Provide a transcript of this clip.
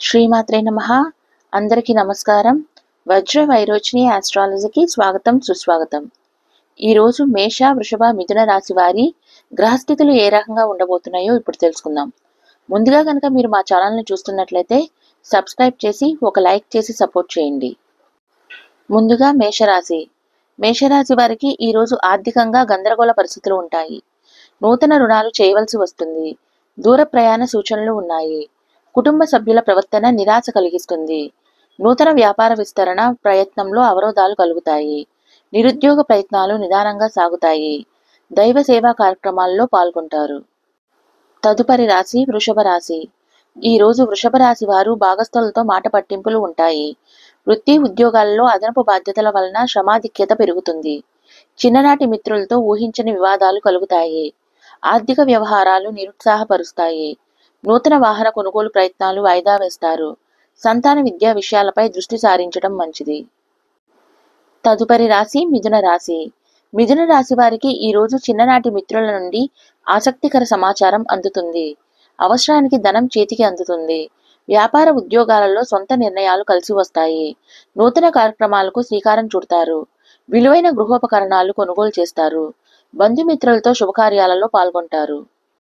శ్రీమాత్రే నమః. అందరికీ నమస్కారం. వజ్ర వైరోచిని ఆస్ట్రాలజీకి స్వాగతం సుస్వాగతం. ఈరోజు మేష వృషభ మిథున రాశి వారి గ్రహస్థితులు ఏ రకంగా ఉండబోతున్నాయో ఇప్పుడు తెలుసుకుందాం. ముందుగా కనుక మీరు మా ఛానల్ని చూస్తున్నట్లయితే సబ్స్క్రైబ్ చేసి ఒక లైక్ చేసి సపోర్ట్ చేయండి. ముందుగా మేషరాశి. మేషరాశి వారికి ఈరోజు ఆర్థికంగా గందరగోళ పరిస్థితులు ఉంటాయి. నూతన రుణాలు చేయవలసి వస్తుంది. దూర ప్రయాణ సూచనలు ఉన్నాయి. కుటుంబ సభ్యుల ప్రవర్తన నిరాశ కలిగిస్తుంది. నూతన వ్యాపార విస్తరణ ప్రయత్నంలో అవరోధాలు కలుగుతాయి. నిరుద్యోగ ప్రయత్నాలు నిదానంగా సాగుతాయి. దైవ సేవా కార్యక్రమాల్లో పాల్గొంటారు. తదుపరి రాశి వృషభ రాశి. ఈరోజు వృషభ రాశి వారు భాగస్థులతో మాట పట్టింపులు ఉంటాయి. వృత్తి ఉద్యోగాలలో అదనపు బాధ్యతల వలన శ్రమాధిక్యత పెరుగుతుంది. చిన్ననాటి మిత్రులతో ఊహించని వివాదాలు కలుగుతాయి. ఆర్థిక వ్యవహారాలు నిరుత్సాహపరుస్తాయి. నూతన వాహన కొనుగోలు ప్రయత్నాలు వాయిదా వేస్తారు. సంతాన విద్యా విషయాలపై దృష్టి సారించడం మంచిది. తదుపరి రాశి మిథున రాశి. మిథున రాశి వారికి ఈరోజు చిన్ననాటి మిత్రుల నుండి ఆసక్తికర సమాచారం అందుతుంది. అవసరానికి ధనం చేతికి అందుతుంది. వ్యాపార ఉద్యోగాలలో సొంత నిర్ణయాలు కలిసి వస్తాయి. నూతన కార్యక్రమాలకు శ్రీకారం చుడతారు. విలువైన గృహోపకరణాలు కొనుగోలు చేస్తారు. బంధుమిత్రులతో శుభకార్యాలలో పాల్గొంటారు.